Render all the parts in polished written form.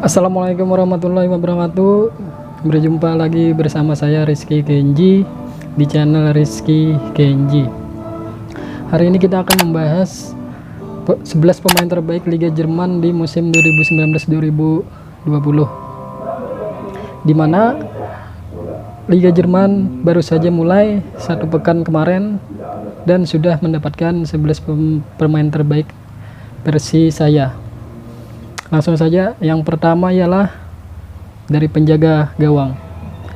Assalamualaikum warahmatullahi wabarakatuh. Berjumpa lagi bersama saya Rizky Kenji di channel Rizky Kenji. Hari ini kita akan membahas 11 pemain terbaik Liga Jerman di musim 2019-2020, di mana Liga Jerman baru saja mulai 1 pekan kemarin dan sudah mendapatkan 11 pemain terbaik versi saya. Langsung saja, yang pertama ialah dari penjaga gawang.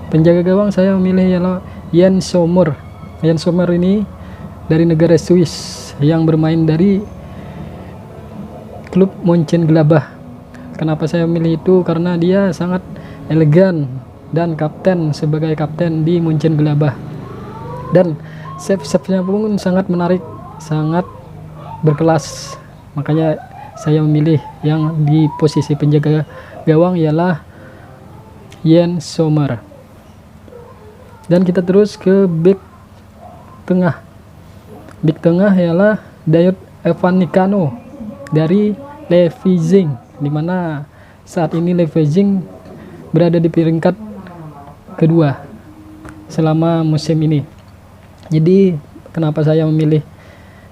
Penjaga gawang saya memilih ialah Yann Sommer. Yann Sommer ini dari negara Swiss yang bermain dari klub Mönchengladbach. Kenapa saya memilih itu? Karena dia sangat elegan dan sebagai kapten di Mönchengladbach. Dan save-nya pun sangat menarik, sangat berkelas. Makanya saya memilih yang di posisi penjaga gawang ialah Yann Sommer. Dan kita terus ke back tengah. Back tengah ialah Dayot Upamecano dari Leipzig, di mana saat ini Leipzig berada di peringkat kedua selama musim ini. Jadi kenapa saya memilih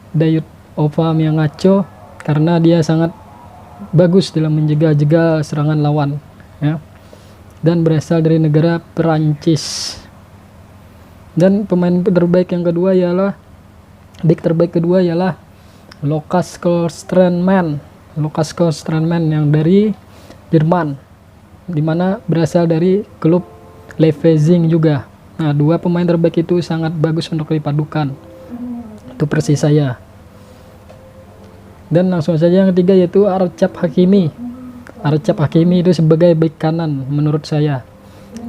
Dayot Upamecano? Karena dia sangat bagus dalam menjegal serangan lawan, ya, dan berasal dari negara Perancis. Dan pemain terbaik yang kedua ialah back terbaik kedua ialah Lukas Klostermann yang dari Jerman, dimana berasal dari klub Leipzig juga. Nah, dua pemain terbaik itu sangat bagus untuk dipadukan. Itu versi saya. Dan langsung saja yang ketiga yaitu Achraf Hakimi. Achraf Hakimi itu sebagai bek kanan menurut saya.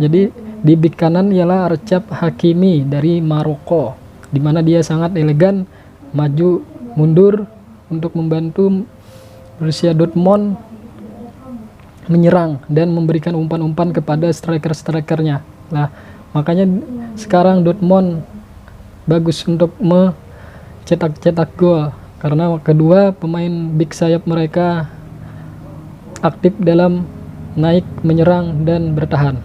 Jadi di bek kanan ialah Achraf Hakimi dari Maroko, di mana dia sangat elegan maju mundur untuk membantu Borussia Dortmund menyerang dan memberikan umpan-umpan kepada striker-strikernya. Nah, makanya sekarang Dortmund bagus untuk mencetak gol, karena kedua pemain big sayap mereka aktif dalam naik, menyerang, dan bertahan.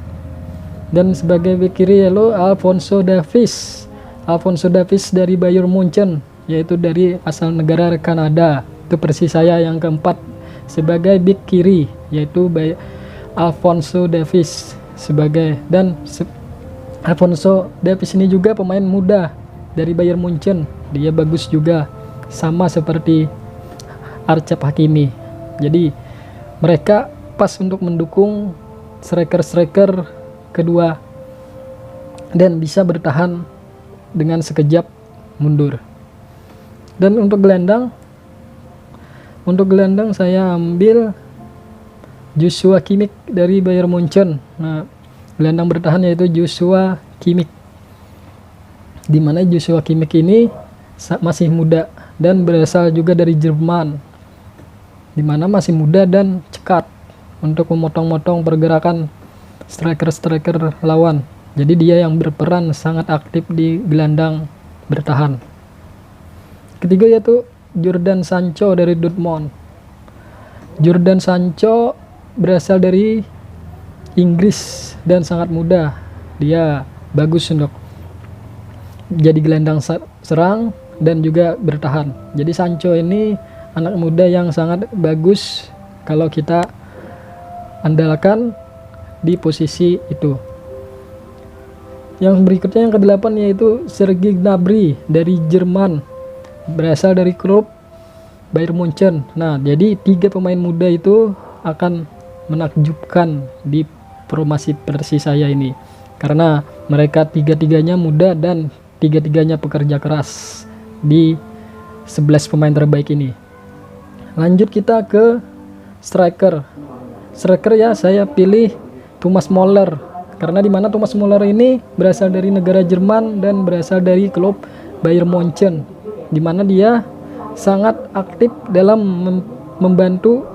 Dan sebagai bek kiri yaitu Alphonso Davies dari Bayern Munchen, yaitu dari asal negara Kanada. Itu versi saya yang keempat sebagai bek kiri, yaitu Alphonso Davies Alphonso Davies ini juga pemain muda dari Bayern Munchen. Dia bagus juga, sama seperti Achraf Hakimi. Jadi mereka pas untuk mendukung striker-striker kedua dan bisa bertahan dengan sekejap mundur. Dan untuk gelandang saya ambil Joshua Kimmich dari Bayern Munchen. Nah, gelandang bertahan yaitu Joshua Kimmich, di mana Joshua Kimmich ini masih muda dan berasal juga dari Jerman, di mana masih muda dan cekat untuk memotong-motong pergerakan striker-striker lawan. Jadi dia yang berperan sangat aktif di gelandang bertahan. Ketiga yaitu Jadon Sancho dari Dortmund. Jadon Sancho berasal dari Inggris dan sangat muda. Dia bagus untuk jadi gelandang serang dan juga bertahan. Jadi Sancho ini anak muda yang sangat bagus kalau kita andalkan di posisi itu. Yang berikutnya yang kedelapan yaitu Serge Gnabry dari Jerman, berasal dari klub Bayern Munchen. Nah, jadi tiga pemain muda itu akan menakjubkan di formasi versi saya ini, karena mereka tiga-tiganya muda dan tiga-tiganya pekerja keras di 11 pemain terbaik ini. Lanjut kita ke striker ya, saya pilih Thomas Müller, karena dimana Thomas Müller ini berasal dari negara Jerman dan berasal dari klub Bayern Munchen, dimana dia sangat aktif dalam membantu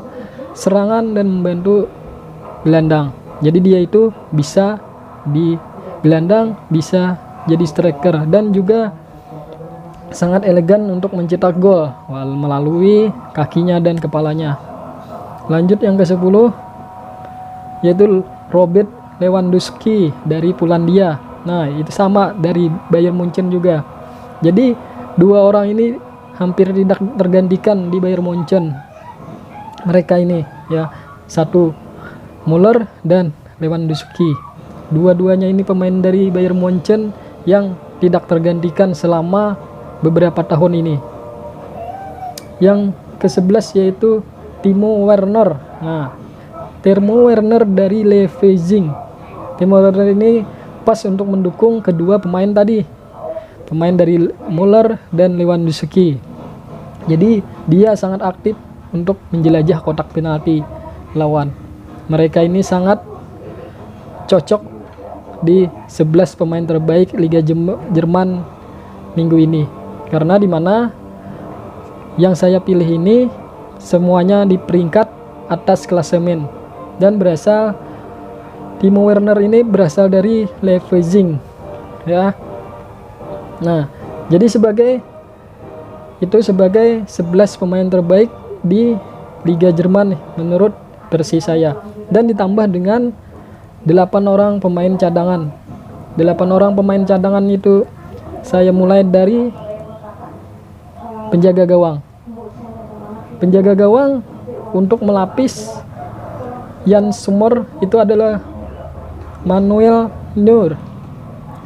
serangan dan membantu gelandang. Jadi dia itu bisa di gelandang, bisa jadi striker, dan juga sangat elegan untuk mencetak gol melalui kakinya dan kepalanya. Lanjut yang ke-10 yaitu Robert Lewandowski dari Polandia. Nah, itu sama dari Bayern Munchen juga. Jadi dua orang ini hampir tidak tergantikan di Bayern Munchen. Mereka ini ya, satu Müller dan Lewandowski. Dua-duanya ini pemain dari Bayern Munchen yang tidak tergantikan selama beberapa tahun ini. Yang ke-11 yaitu Timo Werner. Nah, Timo Werner dari Leverkusen. Timo Werner ini pas untuk mendukung kedua pemain tadi, pemain dari Müller dan Lewandowski. Jadi dia sangat aktif untuk menjelajah kotak penalti lawan. Mereka ini sangat cocok di 11 pemain terbaik Liga Jerman minggu ini, karena dimana yang saya pilih ini semuanya di peringkat atas klasemen dan berasal Timo Werner ini berasal dari Leverkusen ya. Nah, jadi sebagai 11 pemain terbaik di Liga Jerman menurut versi saya, dan ditambah dengan 8 orang pemain cadangan. 8 orang pemain cadangan itu saya mulai dari penjaga gawang. Penjaga gawang untuk melapis Jan Sommer itu adalah Manuel Neuer.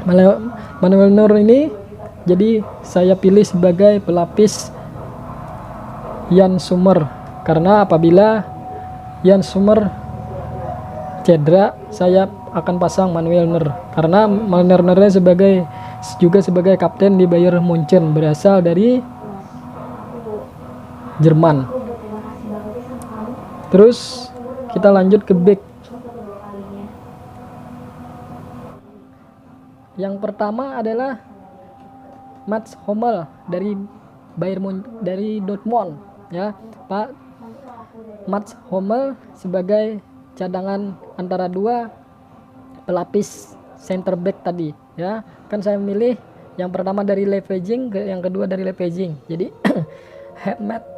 Manuel Neuer ini jadi saya pilih sebagai pelapis Jan Sommer, karena apabila Jan Sommer cedera, saya akan pasang Manuel Neuer, karena Manuel Neuer juga sebagai kapten di Bayern Munchen, berasal dari Jerman. Terus kita lanjut ke back. Yang pertama adalah Mats Hummels dari dari Dortmund ya. Pak Mats Hummels sebagai cadangan antara dua pelapis center back tadi ya. Kan saya memilih yang pertama dari Leverkusen, yang kedua dari Leverkusen. Jadi Mats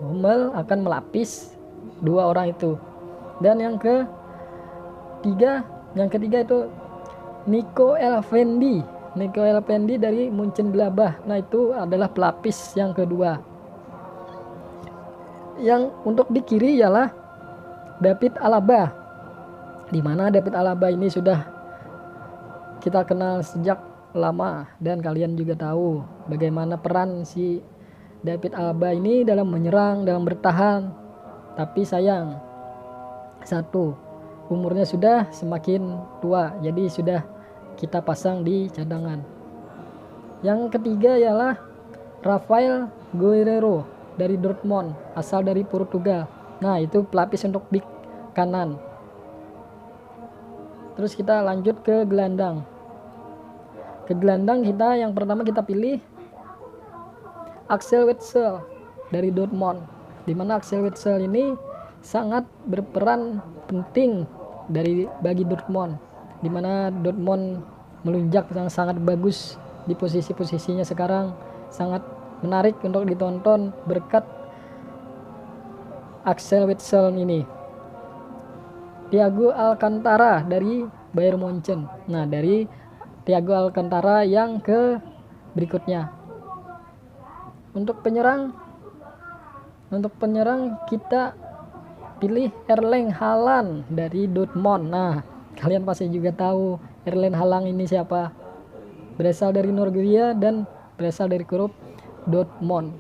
Hummels akan melapis dua orang itu. Dan yang ketiga itu Nico Elvendi dari Mönchengladbach. Nah, itu adalah pelapis yang kedua. Yang untuk di kiri ialah David Alaba, di mana David Alaba ini sudah kita kenal sejak lama, dan kalian juga tahu bagaimana peran si David Alaba ini dalam menyerang, dalam bertahan. Tapi sayang, satu, umurnya sudah semakin tua, jadi sudah kita pasang di cadangan. Yang ketiga ialah Rafael Guerreiro dari Dortmund, asal dari Portugal. Nah, itu pelapis untuk bek kanan. Terus kita lanjut ke gelandang. Ke gelandang kita yang pertama kita pilih Axel Witsel dari Dortmund, di mana Axel Witsel ini sangat berperan penting bagi Dortmund, di mana Dortmund melunjak sangat bagus di posisinya sekarang, sangat menarik untuk ditonton berkat Axel Witsel ini. Thiago Alcantara dari Bayern Munchen. Nah, dari Thiago Alcantara yang ke berikutnya. Untuk penyerang kita pilih Erling Haaland dari Dortmund. Nah, kalian pasti juga tahu Erling Haaland ini siapa. Berasal dari Norwegia dan berasal dari klub Dortmund.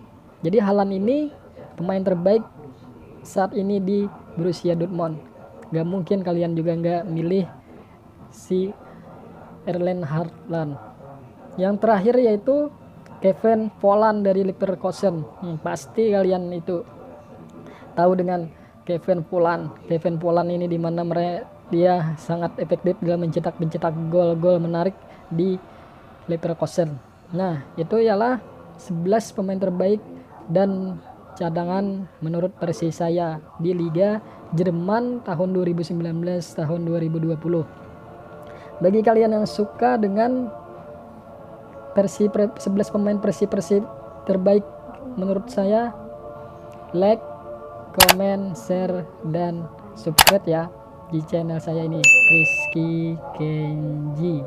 Jadi Haaland ini pemain terbaik saat ini di Borussia Dortmund. Gak mungkin kalian juga gak milih si Erling Haaland. Yang terakhir yaitu Kevin Volland dari Leverkusen. Pasti kalian itu tahu dengan Kevin Volland. Kevin Volland ini di mana dia sangat efektif dalam mencetak gol-gol menarik di Leverkusen. Nah, itu ialah 11 pemain terbaik dan cadangan menurut versi saya di Liga Jerman tahun 2019 tahun 2020. Bagi kalian yang suka dengan versi 11 pemain versi terbaik menurut saya, like, comment, share, dan subscribe ya. di channel saya ini, Rizky Kenji,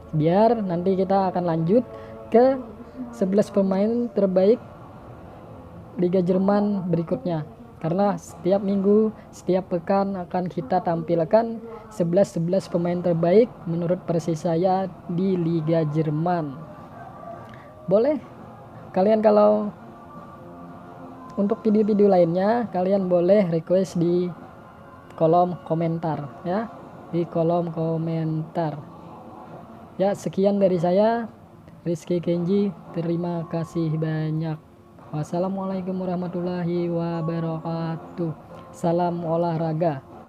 biar nanti kita akan lanjut ke 11 pemain terbaik Liga Jerman berikutnya, karena setiap minggu, setiap pekan akan kita tampilkan 11 pemain terbaik menurut versi saya di Liga Jerman. Boleh kalian, kalau untuk video-video lainnya kalian boleh request di kolom komentar ya, di kolom komentar ya. Sekian dari saya, Rizky Kenji, terima kasih banyak. Wassalamualaikum warahmatullahi wabarakatuh. Salam olahraga.